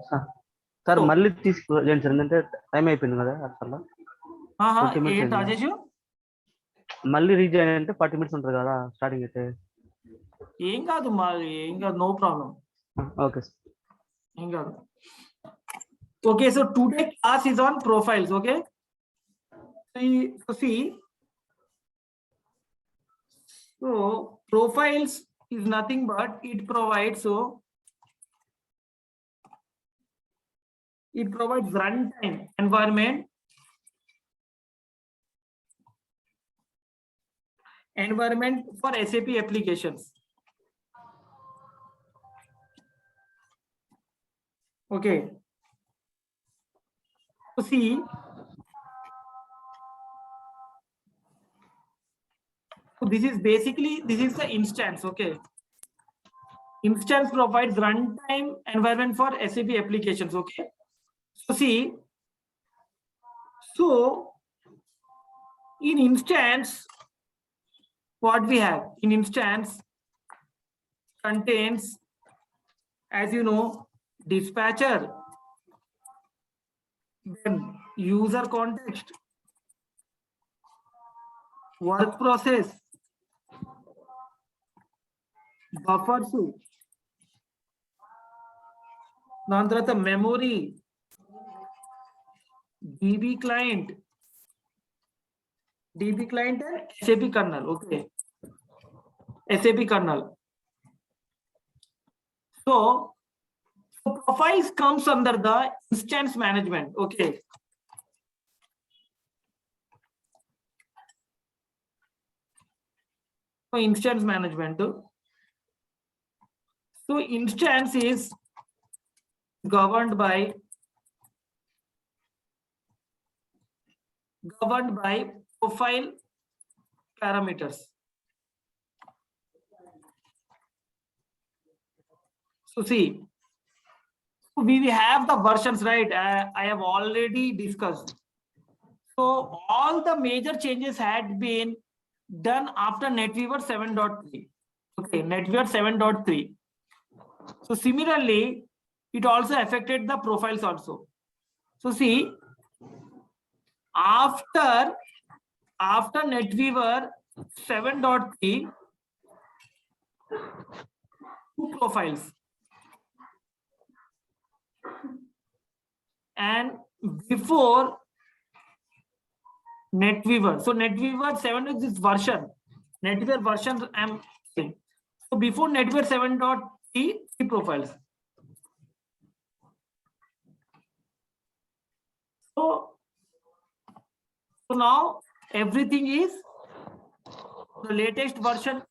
Sir So, మళ్ళీ తీసుకురండి sir, ఎందుకంటే టైం అయిపోయింది కదా అసలు. 20 minutes ఏంటి అయింది. రాజేష్? మళ్ళీ రీజాయిన్ అంటే 40 minutes ఉంటుంది కదా స్టార్టింగ్ అయితే. ఏం కాదు మరి, ఏం కాదు, నో ప్రాబ్లం. Okay sir. ఏం కాదు. Okay, so today class is on profiles. Okay, so profiles is nothing but it provides runtime environment for SAP applications. Okay, so see, so this is the instance. Okay, instance provides runtime environment for SAP applications. Okay, so see, so in instance, what we have in instance contains, as you know, dispatcher, then user context, work process, buffers, nantarata memory, DB client and SAP kernel. Okay, SAP kernel. So profiles comes under the instance management. Okay, so instance management. So instance is governed by profile parameters. So see, we have the versions, right? I have already discussed. So all the major changes had been done after NetWeaver 7.3. Okay, NetWeaver 7.3. So similarly, it also affected the profiles also. So see, after NetWeaver 7.3, two profiles, and before NetWeaver, so NetWeaver 7 is this version, NetWeaver version I'm saying. So before NetWeaver 7.3, three profiles. So now everything is, the latest version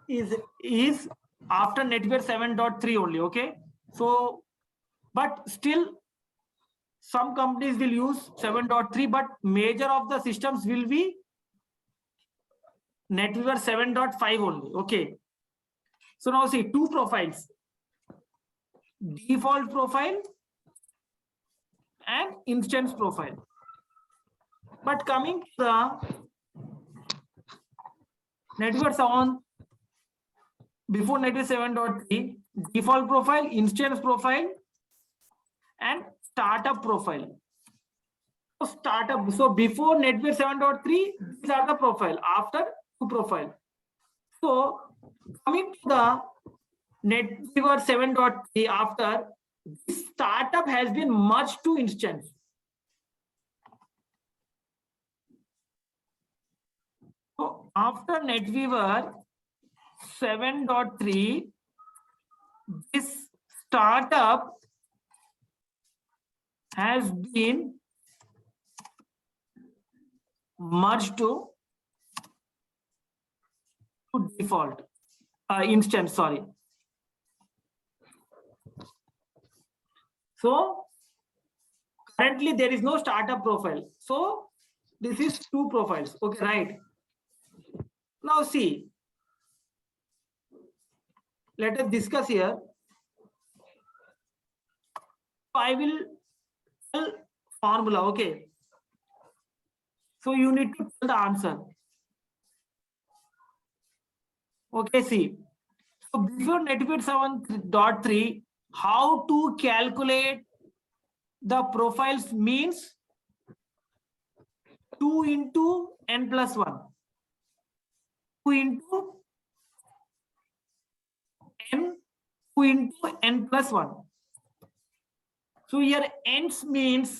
is after NetWeaver 7.3 only. Okay, so but still some companies will use 7.3, but major of the systems will be NetWeaver 7.5 only. Okay, so now see, two profiles, default profile and instance profile. But coming to the NetWeaver 7, before NetWeaver 7.3, default profile, instance profile, and startup profile. So startup, so before NetWeaver 7.3, these are the profile, after two profile. So coming to the NetWeaver 7.3, after, this startup has been merged to instance. So after NetWeaver 7.3, this startup has been merged to default instance, sorry. So currently there is no startup profile, so this is two profiles. Okay, right? Now see, let us discuss here. I will tell formula. Okay, so you need to tell the answer. Okay, see, so before NetWeaver 7.3, how to calculate the profiles means 2 into n plus 1. 2 into n, 2 into n plus 1. So here n's means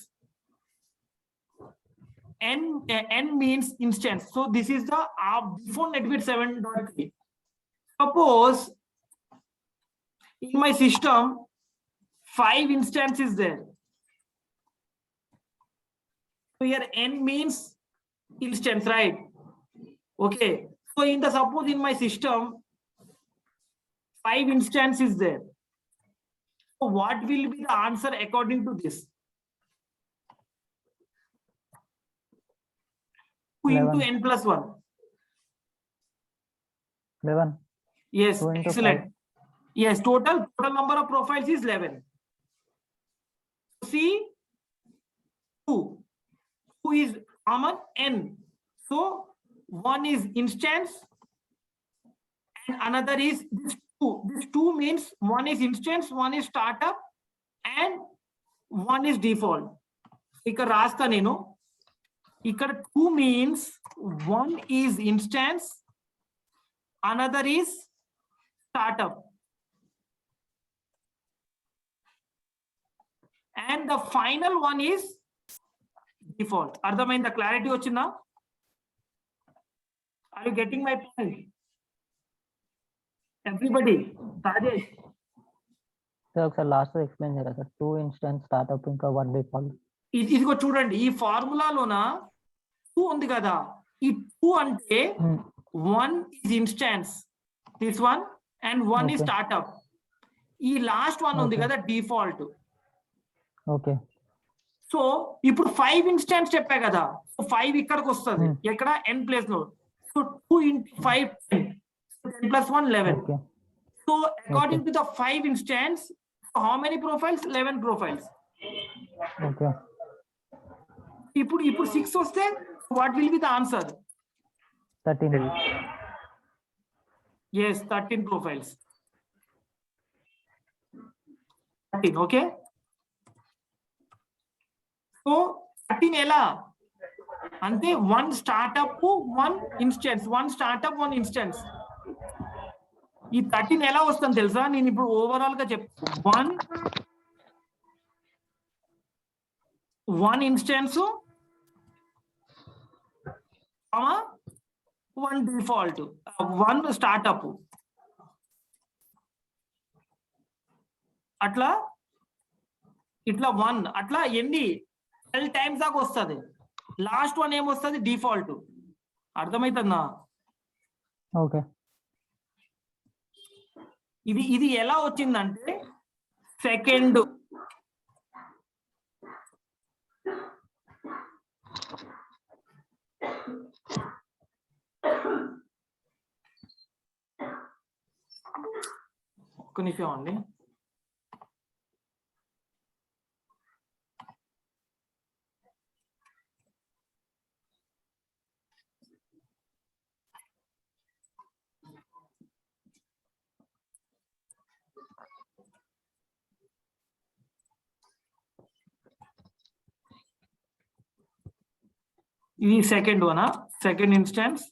n means instance. So this is the before NetBeat 7.3. Suppose in my system 5 instances there. So here n means instance, right? Okay. So in the suppose in my system 5 instances there. So what will be the answer according to this? 2 into n plus 1. 11. Yes, 2 into excellent. 5. Yes, total number of profiles is 11. See, 2 is common n. So 1 is instance and another is this 2. This 2 means 1 is instance, 1 is startup and 1 is default. Ikkada rasta nenu. Ikkada 2 means 1 is instance, another is startup. And the final one is default. Ardhamainda, clarity vachinda? Are you getting my point? Everybody, Rajesh. Sir, ఒకసారి last explain చేయాలి sir. 2 instance startup ఇంకా 1 default. ఇదిగో చూడండి, ఈ ఫార్ములాలోన 2 ఉంది కదా, ఈ 2 అంటే 1 is instance, this one, and 1 is startup. ఈ లాస్ట్ వన్ ఉంది కదా డిఫాల్ట్. ఓకే. సో ఇప్పుడు 5 ఇన్స్టాన్స్ చెప్పా కదా, సో 5 ఇక్కడికి వస్తుంది, ఎక్కడ n ప్లేస్ లో. So 2 into 5 10 plus 1 11. Okay. So according to the 5 instance, how many profiles? 11 profiles. Okay. ఇప్పుడు 6 వస్తే what will be the answer? 13. Yes, 13 profiles. 13, okay. So 13 ఎలా అంటే 1 startup 1 instance, 1 startup 1 instance. ఈ 13 ఎలా వస్తుంది తెలుసా? నేను ఇప్పుడు ఓవరాల్ గా చెప్తాను. 1 ఇన్స్టెన్స్ 1 డిఫాల్ట్ 1 స్టార్ట్అప్, అట్లా ఇట్లా 1 అట్లా ఎన్ని 12 టైమ్స్ దాకా వస్తుంది. లాస్ట్ వన్ ఏమొస్తుంది? డిఫాల్ట్. అర్థమవుతుందా? ఓకే. ఇది ఎలా వచ్చిందంటే సెకండ్ ఒక్క నిమిషం అండి. ఇది second one, second instance,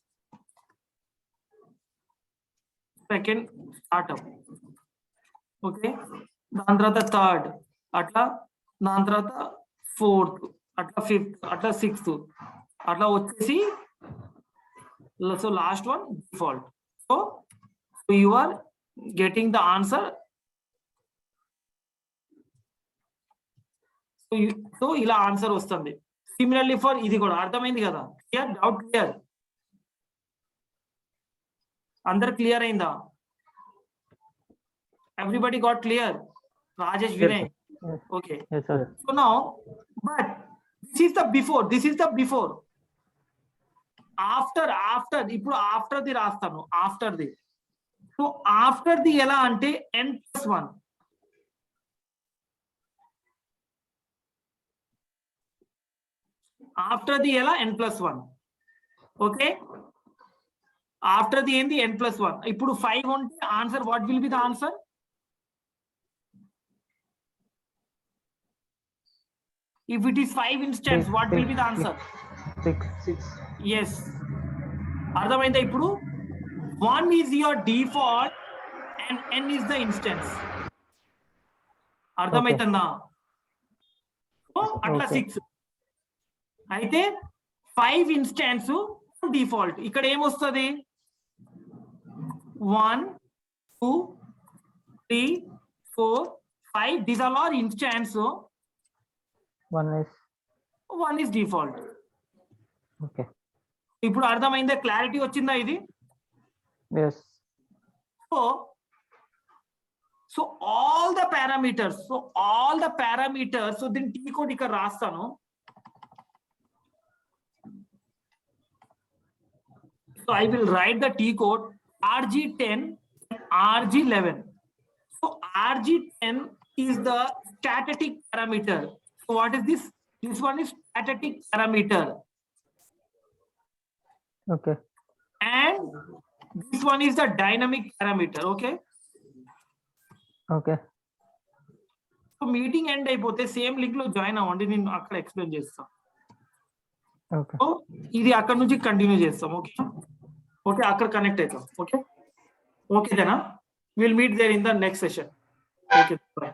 second startup. Okay, దాని తర్వాత థర్డ్, అట్లా దాని తర్వాత ఫోర్త్, అట్లా ఫిఫ్త్, అట్లా సిక్స్త్, అట్లా వచ్చేసి so last one default. So you are getting the answer. So ఇలా ఆన్సర్ వస్తుంది. సిమిలర్లీ ఫర్ ఇది కూడా. అర్థమైంది కదా? క్లియర్? Doubt clear? అందరు క్లియర్ అయిందా? Everybody got clear? Rajesh, Vinay? Okay. So now but this is the before, this is the before. After ఇప్పుడు after the రాస్తాను. After the. So after the ఎలా అంటే n+1. ఆఫ్టర్ ది ఎలా? n+1. ఓకే, ఆఫ్టర్ ది ఏంది? n+1. ఇప్పుడు 5 ఉంటే answer what will be the answer? If it is 5 instance, what will be the answer? 6. Yes. అర్థమైందా ఇప్పుడు? 1 is your default and n is the instance. అర్థమైతుందా? అట్లా 6. అయితే 5 instance default. ఇక్కడ ఏమొస్తుంది? 1 2 3 4 5. These are all instance. 1 is default. Okay. ఇప్పుడు అర్థమైందా? Clarity వచ్చిందా ఇది? Yes. So all the parameters, so then T code ఇక్కడ రాస్తాను. So I will write the T code RG10 and RG11. So RG10 is the static parameter. So what is this? This one is static parameter. Okay. And this one is the dynamic parameter. Okay. Okay. So meeting end అయిపోతే same link లో join అవ్వండి, నేను అక్కడ explain చేస్తాను. Okay. So ఇది అక్కడ నుంచి continue చేస్తాం. ఓకే ఓకే, అక్కడ కనెక్ట్ అవుతాం. Okay okay, then will meet there in the next session. Okay, bye.